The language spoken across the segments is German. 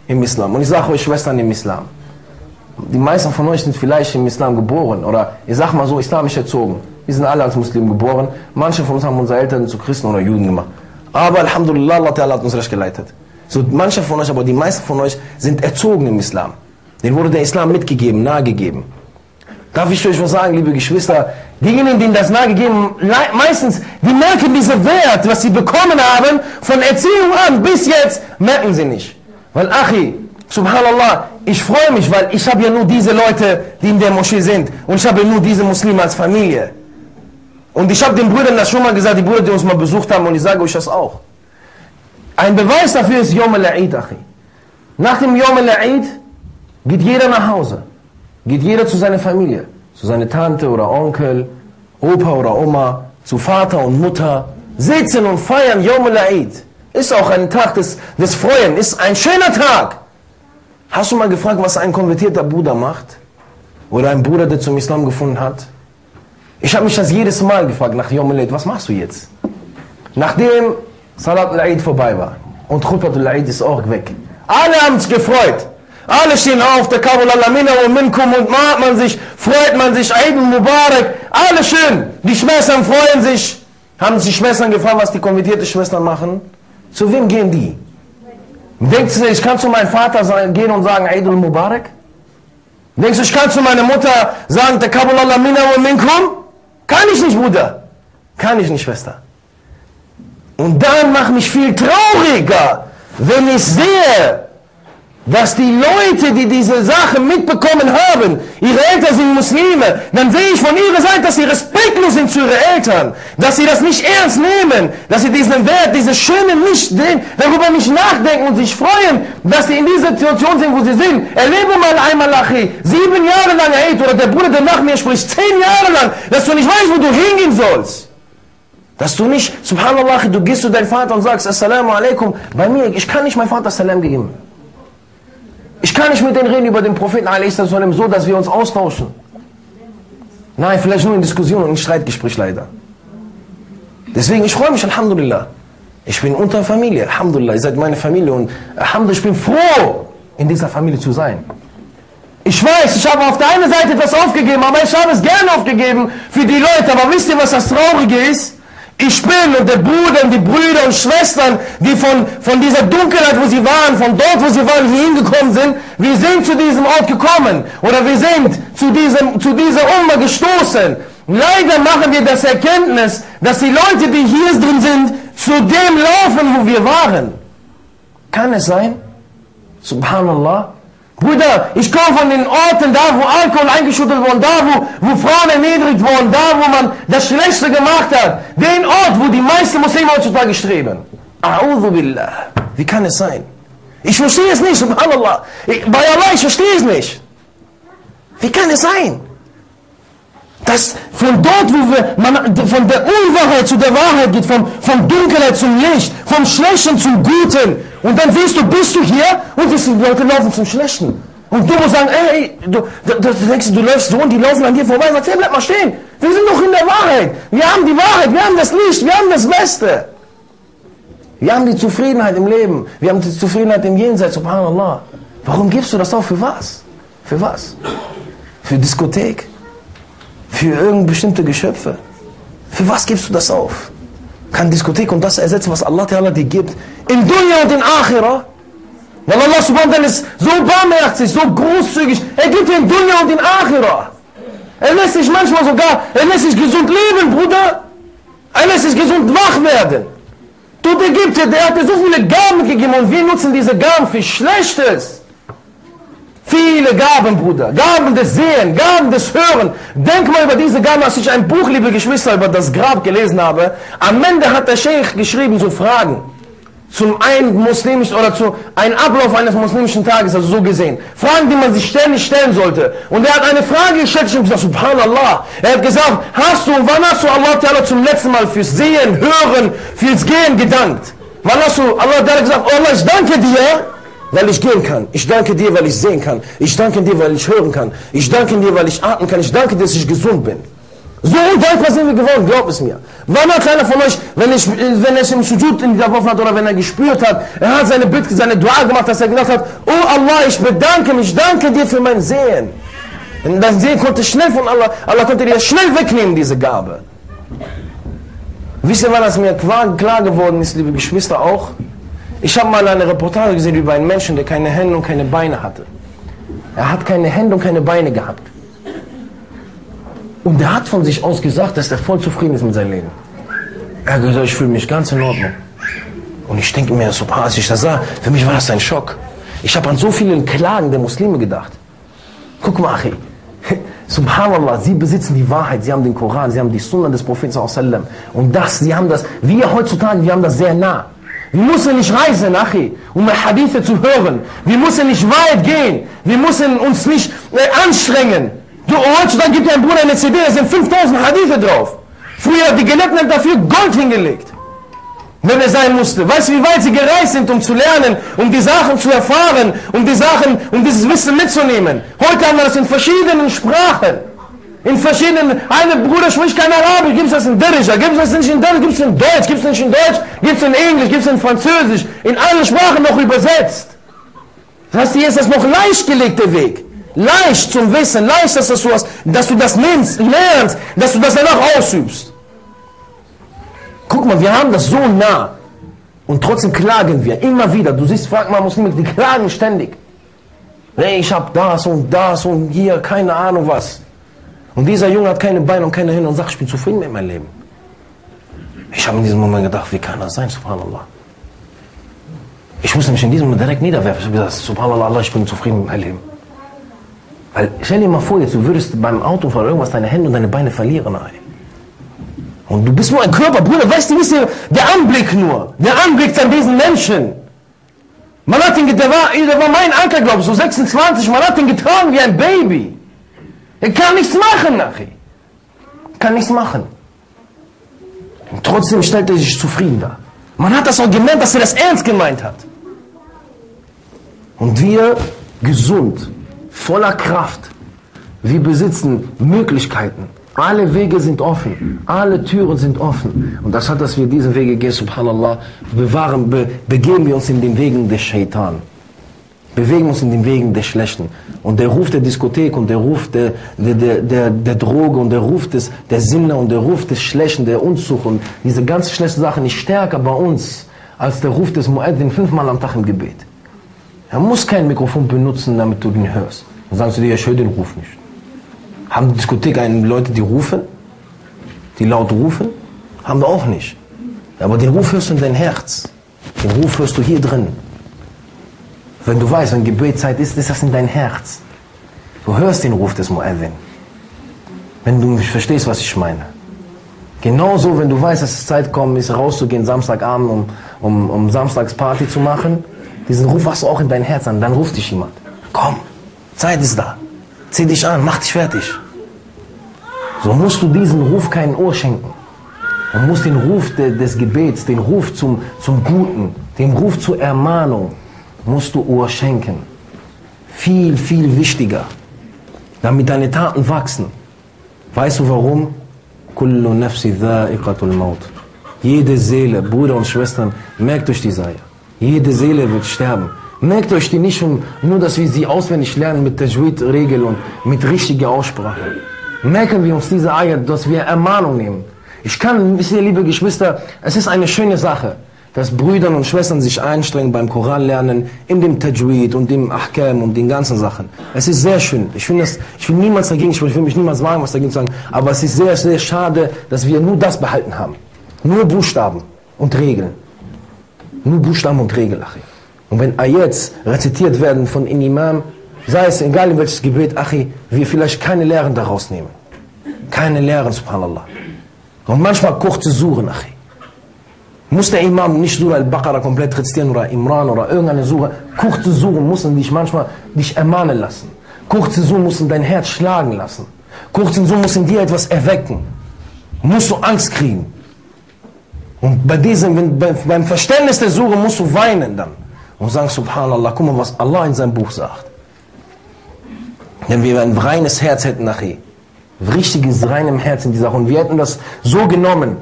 im Islam. Und ich sage euch, Schwestern im Islam, die meisten von euch sind vielleicht im Islam geboren oder ich sag mal so, islamisch erzogen. Wir sind alle als Muslimen geboren. Manche von uns haben unsere Eltern zu Christen oder Juden gemacht. Aber Alhamdulillah, Allah hat uns recht geleitet. So, manche von euch, aber die meisten von euch sind erzogen im Islam. Denen wurde der Islam mitgegeben, nahegegeben. Darf ich euch was sagen, liebe Geschwister? Diejenigen, denen das nahegegeben, meistens, die merken diesen Wert, was sie bekommen haben, von Erziehung an bis jetzt, merken sie nicht. Weil, Achi, subhanallah, ich freue mich, weil ich habe ja nur diese Leute, die in der Moschee sind. Und ich habe ja nur diese Muslime als Familie. Und ich habe den Brüdern das schon mal gesagt, die Brüder, die uns mal besucht haben, und ich sage euch das auch. Ein Beweis dafür ist Yom al-Eid, Achi. Nach dem Yom al-Eid geht jeder nach Hause. Geht jeder zu seiner Familie. Zu seiner Tante oder Onkel, Opa oder Oma, zu Vater und Mutter. Sitzen und feiern Yom al-Eid. Ist auch ein Tag des Freuen, ist ein schöner Tag. Hast du mal gefragt, was ein konvertierter Bruder macht? Oder ein Bruder, der zum Islam gefunden hat? Ich habe mich das jedes Mal gefragt nach Yom al-Eid. Was machst du jetzt? Nachdem Salat al-Eid vorbei war und Khutbat al-Eid ist auch weg. Alle haben sich gefreut. Alle stehen auf, der Kabul al-Amina und Minkum und man sich, freut man sich, Eid al-Mubarak, alle schön. Die Schwestern freuen sich. Haben sich die Schwestern gefragt, was die konvertierten Schwestern machen? Zu wem gehen die? Denkst du, ich kann zu meinem Vater gehen und sagen, Eid al-Mubarak? Denkst du, ich kann zu meiner Mutter sagen, der Kabul al-Amina und Minkum? Kann ich nicht, Bruder. Kann ich nicht, Schwester. Und dann macht mich viel trauriger, wenn ich sehe, dass die Leute, die diese Sache mitbekommen haben, ihre Eltern sind Muslime, dann sehe ich von ihrer Seite, dass sie respektlos sind zu ihren Eltern, dass sie das nicht ernst nehmen, dass sie diesen Wert, diese Schöne nicht darüber nicht nachdenken und sich freuen, dass sie in dieser Situation sind, wo sie sind. Erlebe mal einmal, Achi, 7 Jahre lang, Eid, oder der Bruder, der nach mir spricht, 10 Jahre lang, dass du nicht weißt, wo du hingehen sollst. Dass du nicht, subhanallah, du gehst zu deinem Vater und sagst, Assalamu alaikum, bei mir, ich kann nicht meinem Vater Salam geben. Ich kann nicht mit denen reden über den Propheten so, dass wir uns austauschen. Nein, vielleicht nur in Diskussion und in Streitgespräch leider. Deswegen, ich freue mich, Alhamdulillah. Ich bin unter der Familie, Alhamdulillah, ihr seid meine Familie und Alhamdulillah, ich bin froh, in dieser Familie zu sein. Ich weiß, ich habe auf der einen Seite etwas aufgegeben, aber ich habe es gerne aufgegeben für die Leute. Aber wisst ihr, was das Traurige ist? Ich bin und der Bruder und die Brüder und Schwestern, die von dieser Dunkelheit, wo sie waren, von dort, wo sie waren, hier hingekommen sind, wir sind zu diesem Ort gekommen. Oder wir sind zu dieser Umma gestoßen. Leider machen wir das Erkenntnis, dass die Leute, die hier drin sind, zu dem laufen, wo wir waren. Kann es sein? Subhanallah. Brüder, ich komme von den Orten, da wo Alkohol eingeschüttet wurde, da wo Frauen erniedrigt wurden, da wo man das Schlechte gemacht hat. Den Ort, wo die meisten Muslime heutzutage streben. A'udhu billah. Wie kann es sein? Ich verstehe es nicht, subhanallah. Bei Allah, ich verstehe es nicht. Wie kann es sein? Dass von dort, wo man von der Unwahrheit zu der Wahrheit geht, von Dunkelheit zum Licht, vom Schlechten zum Guten. Und dann siehst du, bist du hier und die Leute laufen zum Schlechten. Und du musst sagen, ey, du denkst, du läufst so und die laufen an dir vorbei. Sagst, hey, bleib mal stehen. Wir sind doch in der Wahrheit. Wir haben die Wahrheit, wir haben das Licht, wir haben das Beste. Wir haben die Zufriedenheit im Leben. Wir haben die Zufriedenheit im Jenseits, subhanallah. Warum gibst du das auf? Für was? Für was? Für Diskothek? Für irgendeine bestimmte Geschöpfe? Für was gibst du das auf? Kann Diskothek und das ersetzen, was Allah dir gibt? In Dunya und in Akhirah? Weil Allah subhanahu wa ta'ala ist so barmherzig, so großzügig. Er gibt dir in Dunya und in Akhirah. Er lässt sich manchmal sogar, er lässt sich gesund leben, Bruder. Er lässt sich gesund wach werden. Der hat dir so viele Gaben gegeben und wir nutzen diese Gaben für Schlechtes. Viele Gaben, Bruder. Gaben des Sehen, Gaben des Hören. Denk mal über diese Gaben, als ich ein Buch, liebe Geschwister, über das Grab gelesen habe. Am Ende hat der Sheikh geschrieben, so Fragen. Zum einen muslimischen oder zu einem Ablauf eines muslimischen Tages, also so gesehen. Fragen, die man sich ständig stellen sollte. Und er hat eine Frage gestellt, ich habe gesagt, subhanallah. Er hat gesagt, wann hast du Allah Ta'ala zum letzten Mal fürs Sehen, Hören, fürs Gehen gedankt? Wann hast du Allah Ta'ala gesagt, oh Allah, ich danke dir, weil ich gehen kann. Ich danke dir, weil ich sehen kann. Ich danke dir, weil ich hören kann. Ich danke dir, weil ich atmen kann. Ich danke dir, dass ich gesund bin. So undankbar sind wir geworden, glaubt es mir. Wann hat einer von euch, wenn er es im Sujud geworfen hat oder wenn er gespürt hat, er hat seine Bitte, seine Dua gemacht, dass er gedacht hat, oh Allah, ich bedanke mich, danke dir für mein Sehen. Und das Sehen konnte schnell von Allah, Allah konnte dir schnell wegnehmen, diese Gabe. Wisst ihr, wann das mir klar geworden ist, liebe Geschwister, auch? Ich habe mal eine Reportage gesehen über einen Menschen, der keine Hände und keine Beine hatte. Er hat keine Hände und keine Beine gehabt. Und er hat von sich aus gesagt, dass er voll zufrieden ist mit seinem Leben. Er hat gesagt, ich fühle mich ganz in Ordnung. Und ich denke mir, so als ich das sah, für mich war das ein Schock. Ich habe an so vielen Klagen der Muslime gedacht. Guck mal, Achi, Subhanallah, sie besitzen die Wahrheit, sie haben den Koran, sie haben die Sunna des Propheten sallam. Und sie haben das, wir heutzutage, wir haben das sehr nah. Wir müssen nicht reisen, Achi, um Hadithe zu hören. Wir müssen nicht weit gehen. Wir müssen uns nicht anstrengen. Heutzutage gibt dir ein Bruder eine CD, da sind 5000 Hadithe drauf. Früher hat die Gelehrten haben dafür Gold hingelegt, wenn es sein musste. Weißt du, wie weit sie gereist sind, um zu lernen, um die Sachen zu erfahren, um dieses Wissen mitzunehmen. Heute haben wir das in verschiedenen Sprachen. In verschiedenen, ein Bruder spricht kein Arabisch, gibt es das in Derija, gibt es das nicht in Derija, gibt es in Deutsch, gibt es nicht in Deutsch, gibt es in Englisch, gibt es in Französisch, in alle Sprachen noch übersetzt. Das heißt, hier ist das noch leicht gelegte Weg. Leicht zum Wissen, leicht, dass du das nimmst, lernst, dass du das danach ausübst. Guck mal, wir haben das so nah und trotzdem klagen wir immer wieder. Du siehst, frag mal Muslime, die klagen ständig. Hey, ich habe das und hier, keine Ahnung was. Und dieser Junge hat keine Beine und keine Hände und sagt, ich bin zufrieden mit meinem Leben. Ich habe in diesem Moment gedacht, wie kann das sein, Subhanallah. Ich musste mich in diesem Moment direkt niederwerfen. Ich habe gesagt, Subhanallah, Allah, ich bin zufrieden mit meinem Leben. Weil, stell dir mal vor, jetzt, du würdest beim Autofahren oder irgendwas deine Hände und deine Beine verlieren. Ey. Und du bist nur ein Körper, Bruder, weißt du, der Anblick nur, der Anblick an diesen Menschen. Man hat ihn, der war mein Anker, glaube ich, so 26, man hat ihn getragen wie ein Baby. Er kann nichts machen, Nachi. Kann nichts machen. Und trotzdem stellt er sich zufrieden dar. Man hat das auch gemerkt, dass er das ernst gemeint hat. Und wir, gesund, voller Kraft, wir besitzen Möglichkeiten. Alle Wege sind offen, alle Türen sind offen. Und das hat, dass wir diesen Wege gehen, subhanallah, begeben wir uns in den Wegen des Shaitan. Bewegen uns in den Wegen des Schlechten. Und der Ruf der Diskothek und der Ruf der Droge und der Ruf der Sinne und der Ruf des Schlechten, der Unzucht und diese ganzen schlechten Sachen ist stärker bei uns als der Ruf des Mueddin 5-mal am Tag im Gebet. Er muss kein Mikrofon benutzen, damit du den hörst. Dann sagst du dir, ich höre den Ruf nicht. Haben die Diskothek Leute, die rufen? Die laut rufen? Haben wir auch nicht. Aber den Ruf hörst du in dein Herz. Den Ruf hörst du hier drin. Wenn du weißt, wenn Gebetszeit ist, ist das in dein Herz. Du hörst den Ruf des Mueddin. Wenn du mich verstehst, was ich meine. Genauso, wenn du weißt, dass es Zeit gekommen ist, rauszugehen Samstagabend, um Samstagsparty zu machen, diesen Ruf hast du auch in dein Herz an. Dann ruft dich jemand. Komm, Zeit ist da. Zieh dich an, mach dich fertig. So musst du diesen Ruf kein Ohr schenken. Du musst den Ruf des Gebets, den Ruf zum Guten, den Ruf zur Ermahnung, musst du Ohr schenken. Viel, viel wichtiger. Damit deine Taten wachsen. Weißt du warum? Kullu nafsi dha'iqatul maut. Jede Seele, Brüder und Schwestern, merkt euch die Sache. Jede Seele wird sterben. Merkt euch die nicht, nur dass wir sie auswendig lernen mit Tajwid-Regel und mit richtiger Aussprache. Merken wir uns diese Ayat, dass wir Ermahnung nehmen. wisst ihr, liebe Geschwister, es ist eine schöne Sache, dass Brüder und Schwestern sich einstrengen beim Koran lernen, in dem Tajwid und dem Ahkam und den ganzen Sachen. Es ist sehr schön. Ich will niemals dagegen sprechen, ich will mich niemals wagen, was dagegen zu sagen, aber es ist sehr, sehr schade, dass wir nur das behalten haben. Nur Buchstaben und Regeln. Nur Buchstaben und Regeln. Und wenn Ayats rezitiert werden von einem Imam, sei es egal in welches Gebet, wir vielleicht keine Lehren daraus nehmen. Keine Lehren, subhanallah. Und manchmal kurze Suren, muss der Imam nicht Surah Al-Baqarah komplett rezitieren oder Imran oder irgendeine Surah. Kurze Suren müssen dich manchmal ermahnen lassen. Kurze Suren müssen dein Herz schlagen lassen. Kurze Suren müssen dir etwas erwecken. Musst du Angst kriegen. Und beim Verständnis der Surah musst du weinen dann. Und sagen, subhanallah, guck mal, was Allah in seinem Buch sagt. Wenn wir ein reines Herz hätten, richtiges rein im Herzen die Sache. Und wir hätten das so genommen,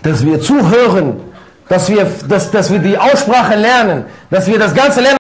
dass wir zuhören, dass wir die Aussprache lernen, dass wir das Ganze lernen.